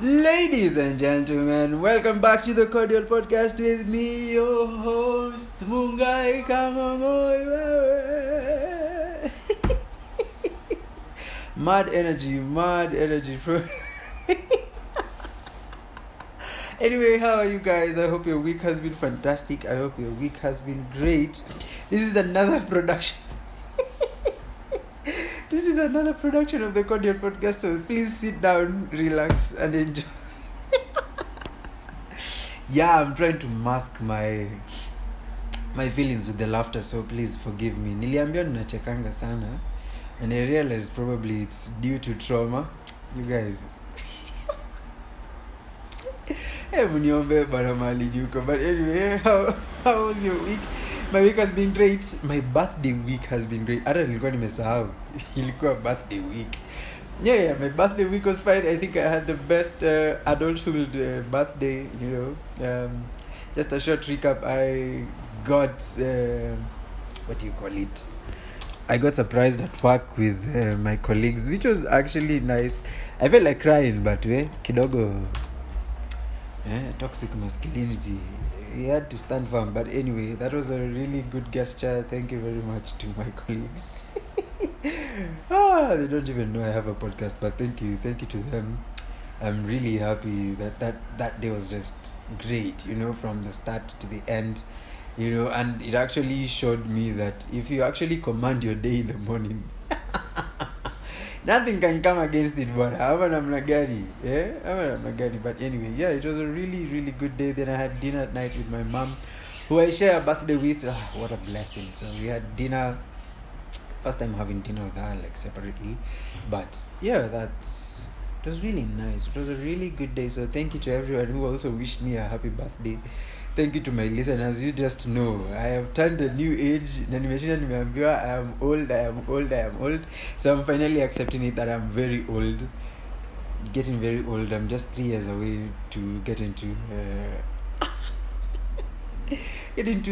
Ladies and gentlemen, welcome back to the Cordial Podcast with me, your host, Mungai Kang'ong'oi. Mad energy from... Anyway, how are you guys? I hope your week has been fantastic. I hope your week has been great. This is another production. This is another production of the Cordial Podcast, so please sit down, relax, and enjoy. Yeah, I'm trying to mask my feelings with the laughter, so please forgive me. Niliambia ninachekanga sana, and I realized probably it's due to trauma. You guys. Mniombe bana mali juko. But anyway, how was your week? My week has been great. My birthday week has been great. Hata nilikuwa nimesahau. Ilikuwa birthday week. Yeah, my birthday week was fine. I think I had the best adulthood birthday, just a short recap. I got, what do you call it? I got surprised at work with my colleagues, which was actually nice. I felt like crying, but kidogo, toxic masculinity. We had to stand firm. But anyway, that was a really good gesture. Thank you very much to my colleagues. They don't even know I have a podcast, but thank you to them. I'm really happy that day was just great, from the start to the end, and it actually showed me that if you actually command your day in the morning, nothing can come against it. But but anyway, yeah, it was a really, really good day. Then I had dinner at night with my mom, who I share a birthday with. What a blessing. So we had dinner. First time having dinner with her, like, separately. But yeah, it was really nice. It was a really good day. So thank you to everyone who also wished me a happy birthday. Thank you to my listeners. You just know I have turned a new age. I am old. So I'm finally accepting it that I'm very old. Getting very old. I'm just 3 years away to get into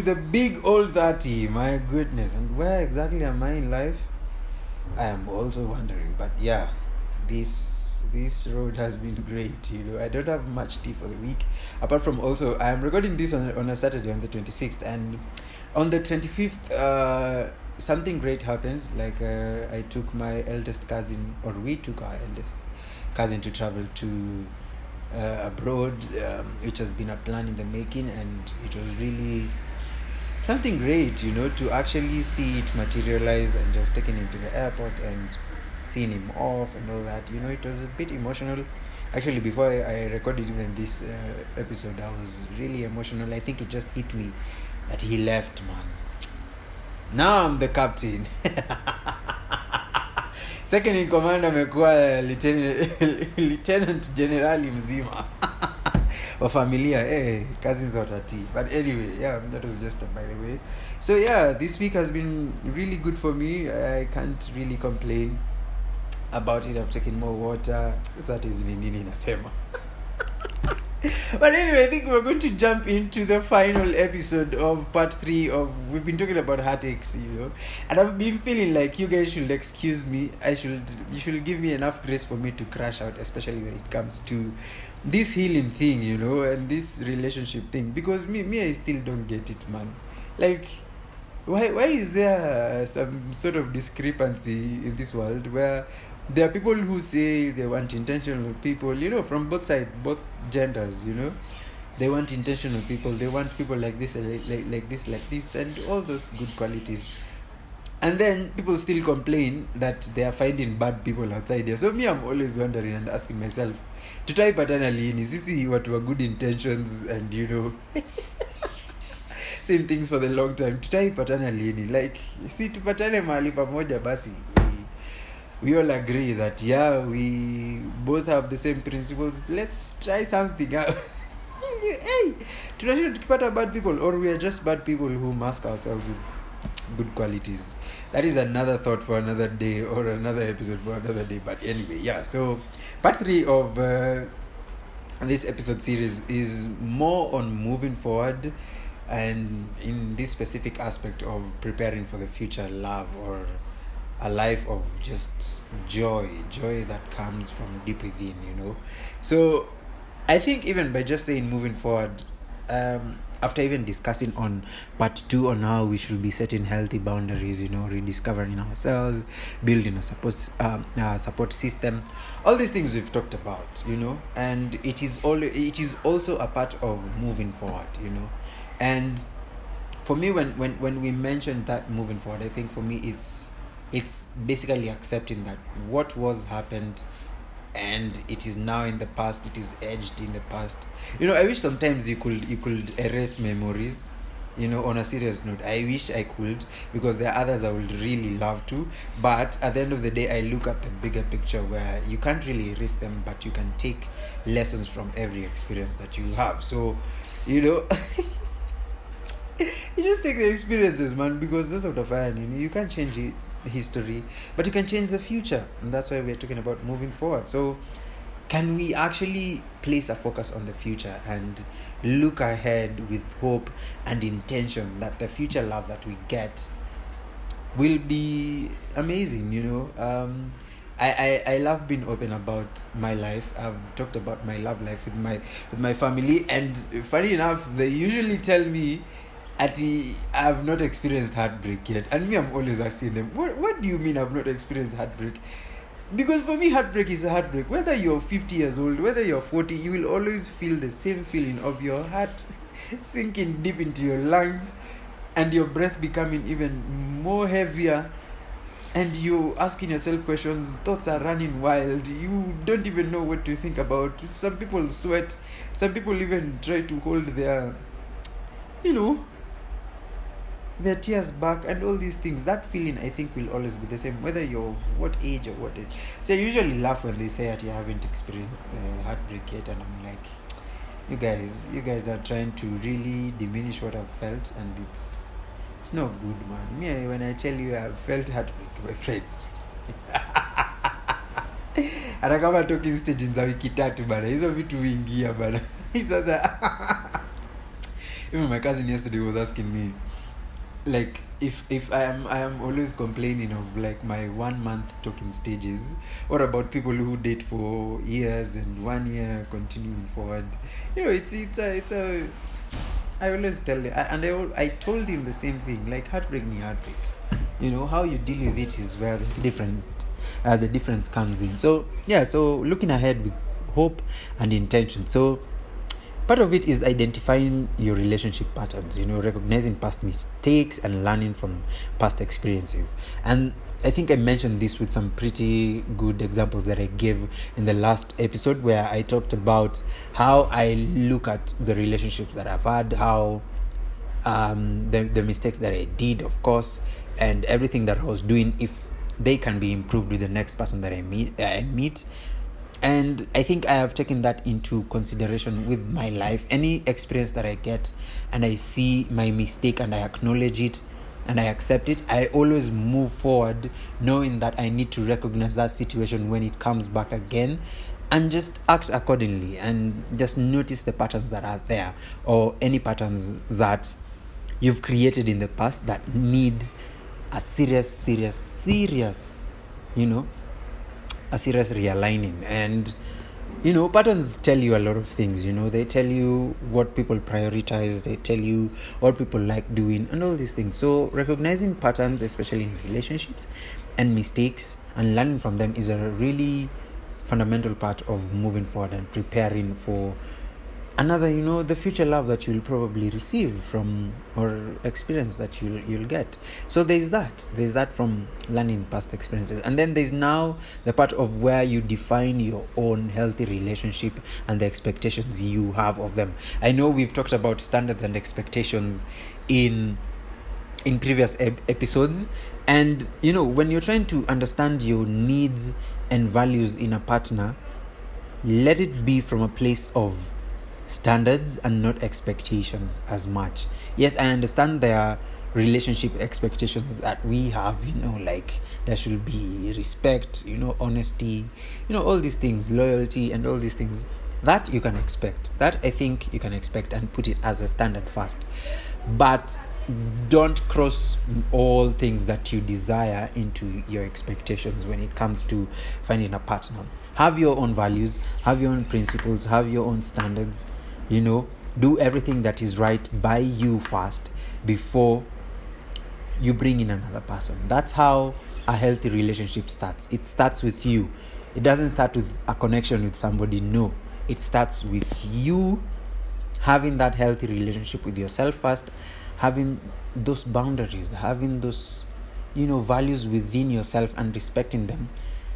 the big old 30. My goodness. And where exactly am I in life? I am also wondering. But yeah, this road has been great. I don't have much tea for the week, apart from also I am recording this on a Saturday, on the 26th, and on the 25th something great happens. Like I took my eldest cousin, or we took our eldest cousin to travel to abroad, which has been a plan in the making, and it was really something great, to actually see it materialize, and just taking him to the airport and seeing him off and all that. It was a bit emotional. Actually, before I recorded even this episode, I was really emotional. I think it just hit me that he left, man. Now I'm the captain. Second in command amekuwa lieutenant generali mzima wa familia, cousins wa tati. But anyway, yeah, that was just by the way. So yeah, this week has been really good for me. I can't really complain about it. I've taken more water. That is nini nasema. But anyway, I think we're going to jump into the final episode of part 3 of, we've been talking about heartaches, and I've been feeling like you guys should excuse me. You should give me enough grace for me to crash out, especially when it comes to this healing thing, and this relationship thing, because me I still don't get it, man. Like, why is there some sort of discrepancy in this world where there are people who say they want intentional people, from both sides, both genders, they want intentional people, they want people like this, like this, and all those good qualities. And then people still complain that they are finding bad people outside here. So me, I'm always wondering and asking myself, tutaipatana lini sisi watu wa good intentions and saying things for the long time, tutaipatana lini? Like, si tupatane mahali pamoja basi. We all agree that, we both have the same principles. Let's try something out. Hey, tunashinda tukipata bad people, or we are just bad people who mask ourselves with good qualities. That is another thought for another day, or another episode for another day. But anyway, yeah. So part 3 of this episode series is more on moving forward, and in this specific aspect of preparing for the future love, or a life of just joy that comes from deep within, So I think even by just saying moving forward, after even discussing on part two on how we should be setting healthy boundaries, rediscovering ourselves, building a support system, all these things we've talked about, and it is also a part of moving forward, and for me, when we mentioned that moving forward, I think for me it's basically accepting that what was happened and it is now in the past, it is edged in the past. I wish sometimes you could erase memories, on a serious note. I wish I could, because there are others I would really love to, but at the end of the day I look at the bigger picture where you can't really erase them, but you can take lessons from every experience that you have. So you just take the experiences, man, because that's out of iron. You can't change it, history, but you can change the future, and that's why we're talking about moving forward. So can we actually place a focus on the future and look ahead with hope and intention that the future love that we get will be amazing? I love being open about my life. I've talked about my love life with my family, and funny enough, they usually tell me I've not experienced heartbreak yet. And me, I'm always asking them, what do you mean I've not experienced heartbreak? Because for me, heartbreak is a heartbreak. Whether you're 50 years old, whether you're 40, you will always feel the same feeling of your heart sinking deep into your lungs and your breath becoming even more heavier. And you asking yourself questions, thoughts are running wild. You don't even know what to think about. Some people sweat. Some people even try to hold their tears back and all these things. That feeling, I think, will always be the same, whether you're what age or what age. So I usually laugh when they say that you haven't experienced the heartbreak yet, and I'm like, you guys are trying to really diminish what I've felt, and it's not good, man. Me, when I tell you I've felt heartbreak, my friends. Hata kama talking stage za wiki tatu bana, hizo vitu huingia bana. Sasa even my cousin yesterday was asking me, like, if I am always complaining of like my 1 month talking stages, what about people who date for years and 1 year continuing forward? It's a I always tell him, I told him the same thing, like, heartbreak. How you deal with it is where the difference comes in. So looking ahead with hope and intention. So part of it is identifying your relationship patterns, recognizing past mistakes and learning from past experiences. And I think I mentioned this with some pretty good examples that I gave in the last episode, where I talked about how I look at the relationships that I've had, how the mistakes that I did, of course, and everything that I was doing, if they can be improved with the next person that I meet. And I think I have taken that into consideration with my life. Any experience that I get and I see my mistake and I acknowledge it and I accept it, I always move forward knowing that I need to recognize that situation when it comes back again, and just act accordingly, and just notice the patterns that are there, or any patterns that you've created in the past that need a serious realigning. And patterns tell you a lot of things. They tell you what people prioritize, they tell you what people like doing, and all these things. So recognizing patterns, especially in relationships, and mistakes, and learning from them is a really fundamental part of moving forward and preparing for another, the future love that you'll probably receive from, or experience that you'll get. So there's that from learning past experiences. And then there's now the part of where you define your own healthy relationship and the expectations you have of them. I know we've talked about standards and expectations in previous episodes, and when you're trying to understand your needs and values in a partner, let it be from a place of standards and not expectations as much. Yes, I understand there are relationship expectations that we have, like there should be respect, honesty, all these things, loyalty, and all these things that you can expect. That I think you can expect and put it as a standard first. But don't cross all things that you desire into your expectations when it comes to finding a partner. Have your own values, have your own principles, have your own standards. Do everything that is right by you first before you bring in another person. That's how a healthy relationship starts. It starts with you. It doesn't start with a connection with somebody. No, it starts with you having that healthy relationship with yourself first, having those boundaries, having those values within yourself and respecting them,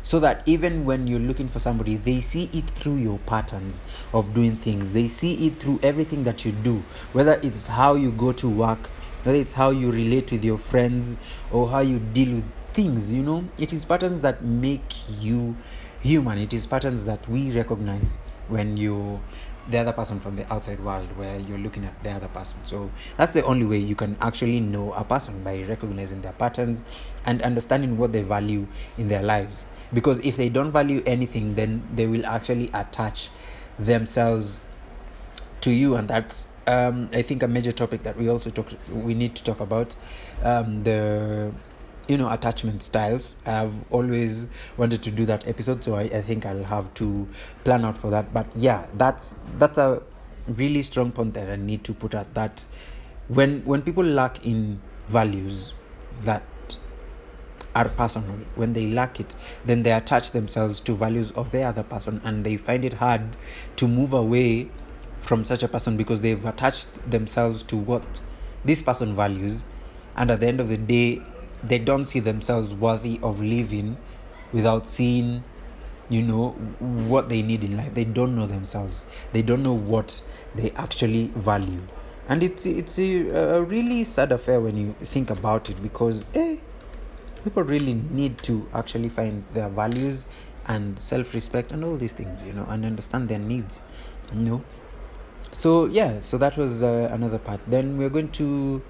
so that even when you're looking for somebody, they see it through your patterns of doing things. They see it through everything that you do, whether it's how you go to work, whether it's how you relate with your friends, or how you deal with things. It is patterns that make you human. It is patterns that we recognize when you the other person from the outside world, where you're looking at the other person. So that's the only way you can actually know a person, by recognizing their patterns and understanding what they value in their lives. Because if they don't value anything, then they will actually attach themselves to you, and that's I think a major topic that we need to talk about. The attachment styles. I've always wanted to do that episode, so I think I'll have to plan out for that. But yeah, that's a really strong point that I need to put out, that when people lack in values that are personal, when they lack it, then they attach themselves to values of the other person, and they find it hard to move away from such a person, because they've attached themselves to what this person values, and at the end of the day, they don't see themselves worthy of living without seeing what they need in life. They don't know themselves. They don't know what they actually value, and it's a really sad affair when you think about it, because people really need to actually find their values and self-respect and all these things, and understand their needs. So that was another part. Then we're going to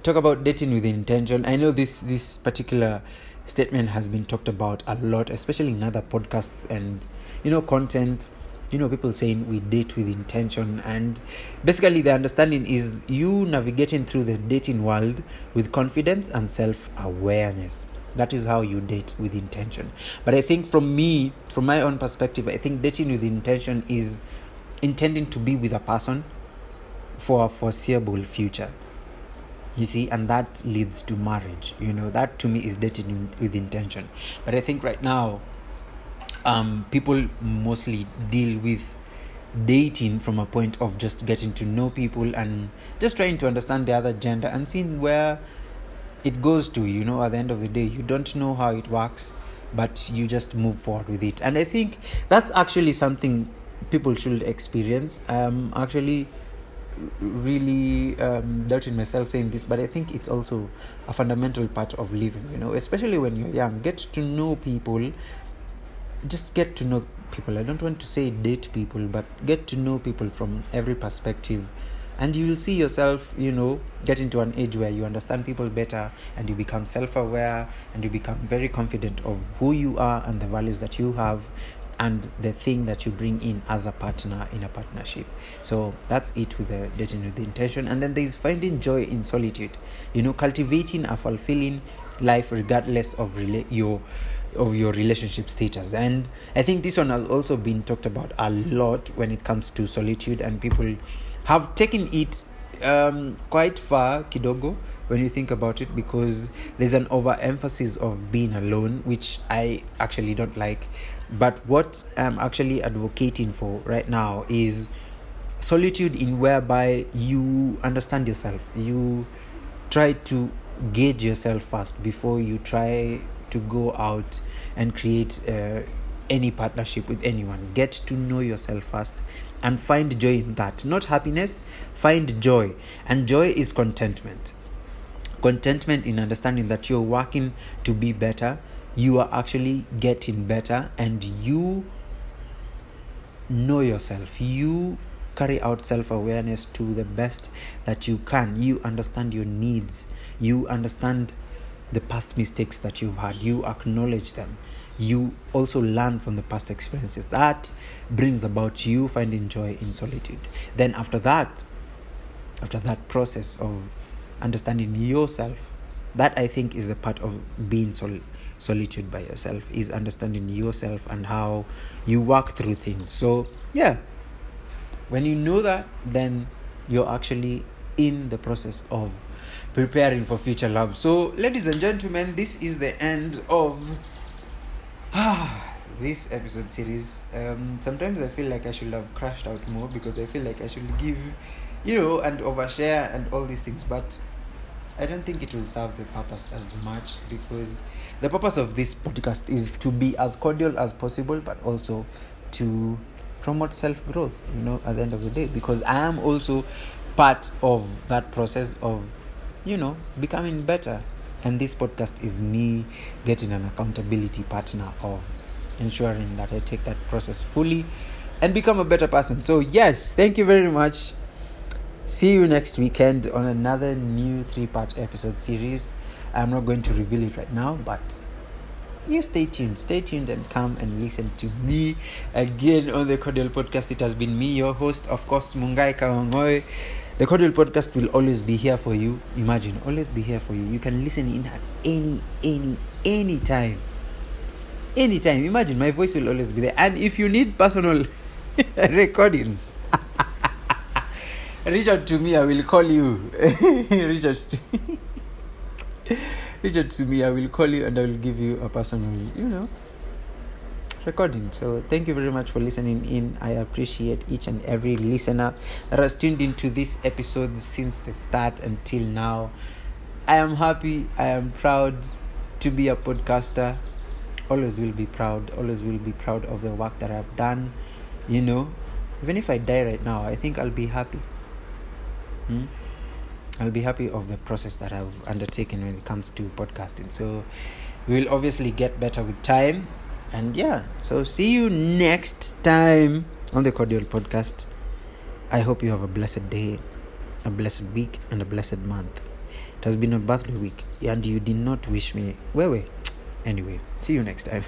talk about dating with intention. I know this particular statement has been talked about a lot, especially in other podcasts and content. People saying we date with intention, and basically the understanding is you navigating through the dating world with confidence and self-awareness. That is how you date with intention. But I think from my own perspective, I think dating with intention is intending to be with a person for a foreseeable future. You see, and that leads to marriage. That to me is dating with intention. But I think right now, people mostly deal with dating from a point of just getting to know people and just trying to understand the other gender and seeing where it goes to. At the end of the day, you don't know how it works, but you just move forward with it. And I think that's actually something people should experience. Actually really doubting myself saying this, but I think it's also a fundamental part of living, especially when you're young. Get to know people. Just get to know people. I don't want to say date people, but get to know people from every perspective, and you'll see yourself get into an age where you understand people better, and you become self-aware, and you become very confident of who you are and the values that you have and the thing that you bring in as a partner in a partnership. So that's it with the dating with the intention. And then there's finding joy in solitude, cultivating a fulfilling life regardless of your relationship status. And I think this one has also been talked about a lot when it comes to solitude, and people have taken it quite far kidogo when you think about it, because there's an overemphasis of being alone, which I actually don't like. But what I'm actually advocating for right now is solitude, in whereby you understand yourself. You try to gauge yourself first before you try to go out and create any partnership with anyone. Get to know yourself first and find joy in that. Not happiness, find joy. And joy is contentment. Contentment in understanding that you're working to be better. You are actually getting better, and you know yourself. You carry out self-awareness to the best that you can. You understand your needs. You understand the past mistakes that you've had. You acknowledge them. You also learn from the past experiences. That brings about you finding joy in solitude. Then after that process of understanding yourself. That I think is a part of being solitude by yourself, is understanding yourself and how you work through things. So yeah, when you know that, then you're actually in the process of preparing for future love. So ladies and gentlemen, this is the end of this episode series. Sometimes I feel like I should have crashed out more, because I feel like I should give, and overshare and all these things, but I don't think it will serve the purpose as much, because the purpose of this podcast is to be as cordial as possible, but also to promote self-growth, at the end of the day, because I am also part of that process of, becoming better. And this podcast is me getting an accountability partner of ensuring that I take that process fully and become a better person. So yes, thank you very much. See you next weekend on another new 3-part episode series. I'm not going to reveal it right now, but you stay tuned and come and listen to me again on the Cordial Podcast. It has been me, your host, of course, Mungai Kang'ong'oi. The Cordial Podcast will always be here for you. Imagine, always be here for you. You can listen in at any time. Anytime. Imagine, my voice will always be there. And if you need personal recordings, reach out to me, I will call you. Reach out to me, I will call you, and I will give you a personal, recording. So thank you very much for listening in. I appreciate each and every listener that has tuned into this episode since the start until now. I am happy, I am proud to be a podcaster. Always will be proud of the work that I've done. Even if I die right now, I think I'll be happy. I'll be happy of the process that I've undertaken when it comes to podcasting. So we'll obviously get better with time. And yeah, so see you next time on the Cordial Podcast. I hope you have a blessed day, a blessed week, and a blessed month. It has been a birthday week, and you did not wish me. Anyway, see you next time.